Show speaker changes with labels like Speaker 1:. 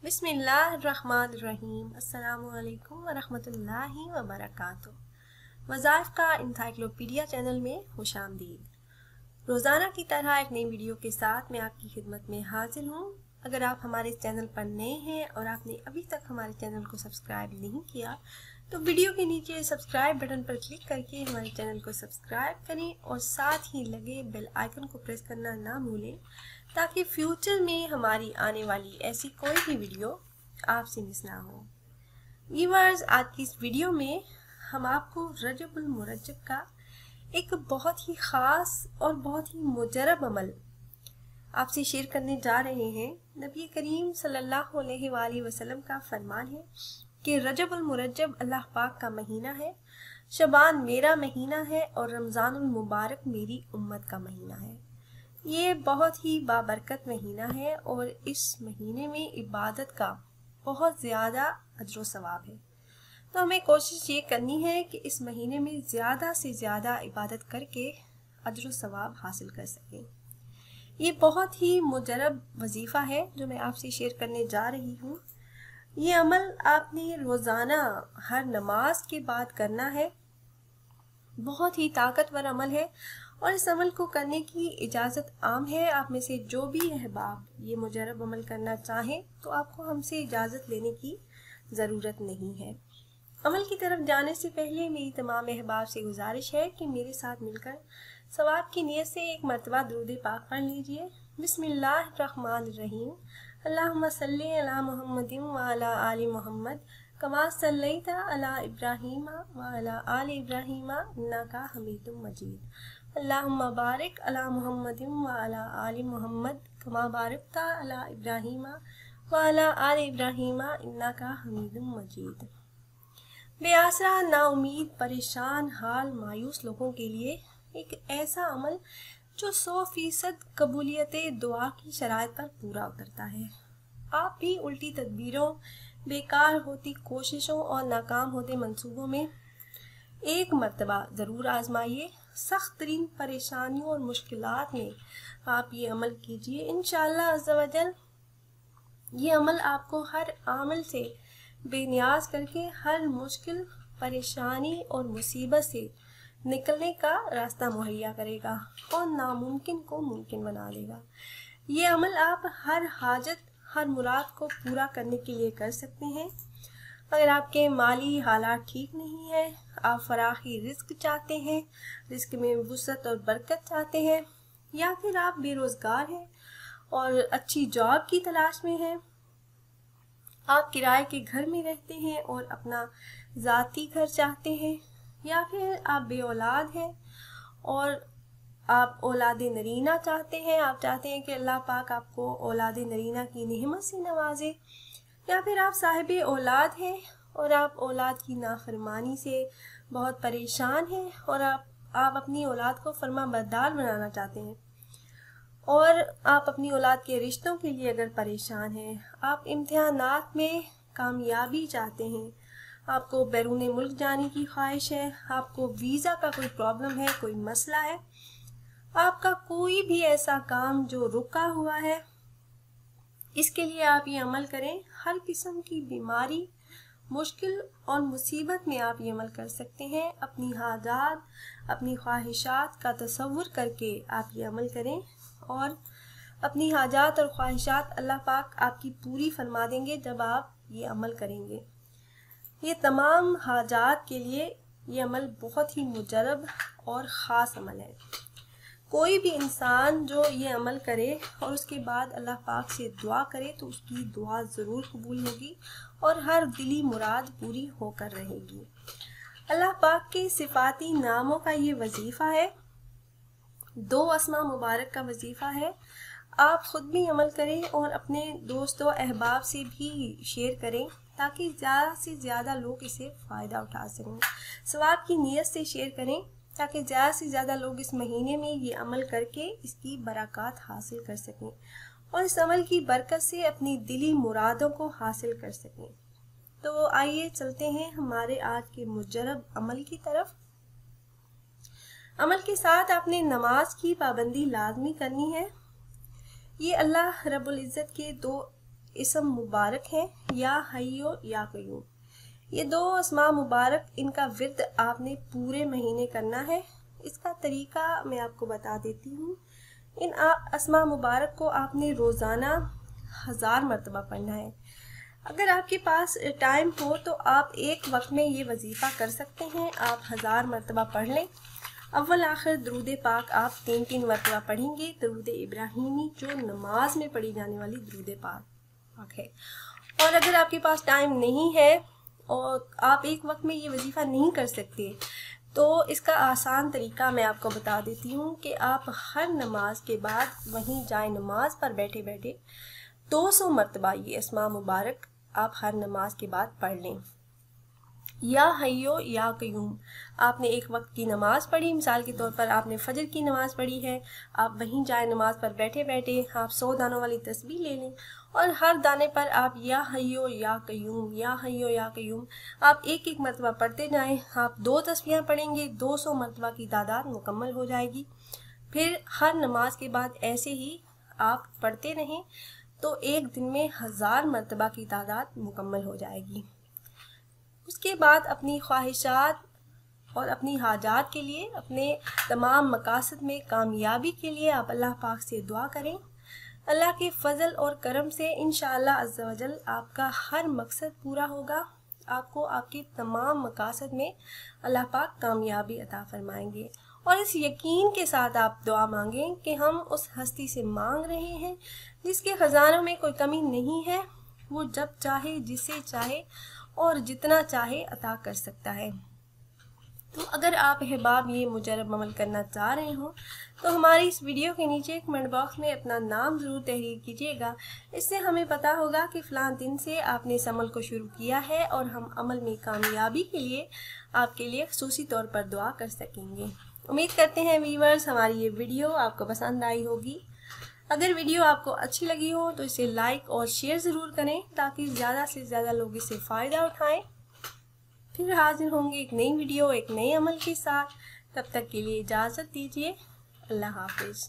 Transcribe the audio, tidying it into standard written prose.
Speaker 1: बिस्मिल्लाहिर्रहमानिर्रहीम। अस्सलामुअलैकुम वरहमतुल्लाहि वबरकातुहू। वज़ाइफ़ का इंसाइक्लोपीडिया चैनल में खुशामदीद। रोज़ाना की तरह एक नई वीडियो के साथ मैं आपकी खिदमत में हाजिर हूँ। अगर आप हमारे इस चैनल पर नए हैं और आपने अभी तक हमारे चैनल को सब्सक्राइब नहीं किया तो वीडियो के नीचे सब्सक्राइब बटन पर क्लिक करके हमारे चैनल को सब्सक्राइब करें और साथ ही लगे बेल आइकन को प्रेस करना ना भूलें ताकि फ्यूचर में हमारी आने वाली ऐसी कोई भी वीडियो आपसे मिस ना हो। व्यूअर्स, आज की इस वीडियो में हम आपको रजबुल मुरज्जब का एक बहुत ही ख़ास और बहुत ही मुजरब अमल आपसे शेयर करने जा रहे हैं। नबी करीम सल्लल्लाहु अलैहि वसल्लम का फरमान है कि रजबुल मुरज्जब अल्लाह पाक का महीना है, शबान मेरा महीना है और रमज़ानुल मुबारक मेरी उम्मत का महीना है। ये बहुत ही बाबरकत महीना है और इस महीने में इबादत का बहुत ज़्यादा अजर व सवाब है। तो हमें कोशिश ये करनी है कि इस महीने में ज़्यादा से ज़्यादा इबादत करके अजर व सवाब हासिल कर सकें। ये बहुत ही मुजरब वजीफ़ा है जो मैं आपसे शेयर करने जा रही हूँ। ये अमल आपने रोज़ाना हर नमाज के बाद करना है। बहुत ही ताकतवर अमल है और इस अमल को करने की इजाज़त आम है। आप में से जो भी अहबाब ये मुजरब अमल करना चाहें तो आपको हमसे इजाज़त लेने की ज़रूरत नहीं है। अमल की तरफ जाने से पहले मेरी तमाम अहबाब से गुजारिश है कि मेरे साथ मिलकर सवाब की नीयत से एक मरतबा दुरूद पाक पढ़ लीजिए। बिस्मिल्लाहिर्रहमानिर्रहीम। अल्लाहुम्मा सल्ली अला मुहम्मदिन व अला आलि मुहम्मद कमा सल्लैता अला इब्राहीम व अला आलि इब्राहीम इन्नका हमीदुम मजीद। अल्लाहुम्मा बारिक अला मुहम्मदिन व अला आलि मुहम्मद कमा बारकता अला इब्राहीम व अला आलि इब्राहीम इन्नका हमीदुम मजीद। बेआसरा, नाउमीद, परेशान, हाल मायूस लोगों के लिए एक ऐसा अमल जो 100% कबूलियत दुआ की शराइत पर पूरा उतरता है। आप भी उल्टी तदबीरों, बेकार होती कोशिशों और नाकाम होते मंसूबों में एक मरतबा ज़रूर आजमाइए। सख्त तरीन परेशानियों और मुश्किलात में आप ये अमल कीजिए। इंशाअल्लाह अज़्ज़ा वजल ये अमल आपको हर आमल से बेनियाज करके हर मुश्किल, परेशानी और मुसीबत से निकलने का रास्ता मुहैया करेगा और नामुमकिन को मुमकिन बना देगा। ये अमल आप हर हाजत, हर मुराद को पूरा करने के लिए कर सकते हैं। अगर आपके माली हालात ठीक नहीं है, आप फराखी रिस्क चाहते हैं, रिस्क में वुसअत और बरकत चाहते हैं, या फिर आप बेरोज़गार हैं और अच्छी जॉब की तलाश में हैं, आप किराए के घर में रहते हैं और अपना ज़ाती घर चाहते हैं, या फिर आप बे औलाद हैं और आप औलाद नरीना चाहते हैं। आप चाहते हैं कि अल्लाह पाक आपको औलाद नरीना की नेमत से नवाजे, या फिर आप साहिब औलाद हैं और आप औलाद की नाफरमानी से बहुत परेशान हैं और आप अपनी औलाद को फर्मा बरदार बनाना चाहते हैं, और आप अपनी औलाद के रिश्तों के लिए अगर परेशान हैं, आप इम्तिहानात में कामयाबी चाहते हैं, आपको बैरून मुल्क जाने की ख्वाहिश है, आपको वीज़ा का कोई प्रॉब्लम है, कोई मसला है, आपका कोई भी ऐसा काम जो रुका हुआ है, इसके लिए आप ये अमल करें। हर किस्म की बीमारी, मुश्किल और मुसीबत में आप ये अमल कर सकते हैं। अपनी हाजात, अपनी ख्वाहिशात का तसव्वुर करके आप ये अमल करें और अपनी हाजात और ख्वाहिशात अल्लाह पाक आपकी पूरी फरमा देंगे जब आप ये अमल करेंगे। ये तमाम हाजात के लिए ये अमल बहुत ही मुजरब और ख़ास अमल है। कोई भी इंसान जो ये अमल करे और उसके बाद अल्लाह पाक से दुआ करे तो उसकी दुआ ज़रूर कबूल होगी और हर दिली मुराद पूरी होकर रहेगी। अल्लाह पाक के सिफाती नामों का ये वजीफ़ा है, 2 अस्मा मुबारक का वजीफ़ा है। आप ख़ुद भी अमल करें और अपने दोस्तों अहबाब से भी शेयर करें ताकि ज़्यादा से ज़्यादा लोग इसे फ़ायदा उठा सकें। सवाब की नीयत से शेयर करें ताकि ज़्यादा से ज़्यादा लोग इस महीने में ये अमल करके इसकी बरक़ात हासिल कर सकें और इस अमल की बरकत से अपनी दिली मुरादों को हासिल कर सकें। तो आइए चलते हैं हमारे आज के मुजरब अमल की तरफ। अमल के साथ आपने नमाज की पाबंदी लाजमी करनी है। ये अल्लाह रब्बुल इज़्ज़त के 2 इसम मुबारक हैं, या हय्यो या कय्यूम। ये 2 अस्मा मुबारक, इनका विर्द आपने पूरे महीने करना है। इसका तरीका मैं आपको बता देती हूँ। इन अस्मा मुबारक को आपने रोज़ाना 1000 मरतबा पढ़ना है। अगर आपके पास टाइम हो तो आप एक वक्त में ये वजीफ़ा कर सकते हैं। आप 1000 मरतबा पढ़ लें। अव्वल आखिर दरूद पाक आप 3-3 मरतबा पढ़ेंगे। दरूद इब्राहिमी जो नमाज में पढ़ी जाने वाली दरूद पाक है। और अगर आपके पास टाइम नहीं है और आप एक वक्त में ये वजीफ़ा नहीं कर सकते, तो इसका आसान तरीका मैं आपको बता देती हूँ कि आप हर नमाज के बाद वहीं जाए नमाज पर बैठे बैठे 200 मरतबा ये अस्मा मुबारक आप हर नमाज के बाद पढ़ लें। या हय्यो या कय्यूम, आपने एक वक्त की नमाज पढ़ी, मिसाल के तौर पर आपने फजर की नमाज पढ़ी है, आप वहीं जाए नमाज पर बैठे बैठे आप 100 दानों वाली तस्बीह ले लें और हर दाने पर आप या हय्यो या कय्यूम, या हय्यो या कय्यूम आप एक एक मरतबा पढ़ते जाएं। आप 2 तस्बीहां पढ़ेंगे, 200 मरतबा की तादाद मुकम्मल हो जाएगी। फिर हर नमाज के बाद ऐसे ही आप पढ़ते रहें तो एक दिन में 1000 मरतबा की तादाद मुकम्मल हो जाएगी। उसके बाद अपनी ख्वाहिशात और अपनी हाजात के लिए, अपने तमाम मकासद में कामयाबी के लिए आप अल्लाह पाक से दुआ करें। अल्लाह के फजल और करम से इंशाअल्लाह अज़्ज़ा वजल आपका हर मकसद पूरा होगा। आपको आपके तमाम मकासद में अल्लाह पाक कामयाबी अता फरमाएंगे। और इस यकीन के साथ आप दुआ मांगें कि हम उस हस्ती से मांग रहे हैं जिसके ख़जानों में कोई कमी नहीं है। वो जब चाहे, जिसे चाहे और जितना चाहे अता कर सकता है। तो अगर आप अहबाब ये मुजरब अमल करना चाह रहे हो तो हमारी इस वीडियो के नीचे कमेंट बॉक्स में अपना नाम ज़रूर तहरीर कीजिएगा। इससे हमें पता होगा कि फ़लाँ दिन से आपने इस अमल को शुरू किया है और हम अमल में कामयाबी के लिए आपके लिए ख़ुसूसी तौर पर दुआ कर सकेंगे। उम्मीद करते हैं व्यूअर्स हमारी ये वीडियो आपको पसंद आई होगी। अगर वीडियो आपको अच्छी लगी हो तो इसे लाइक और शेयर ज़रूर करें ताकि ज़्यादा से ज़्यादा लोग इससे फ़ायदा उठाएं। फिर हाजिर होंगे एक नई वीडियो, एक नए अमल के साथ। तब तक के लिए इजाज़त दीजिए। अल्लाह हाफिज़।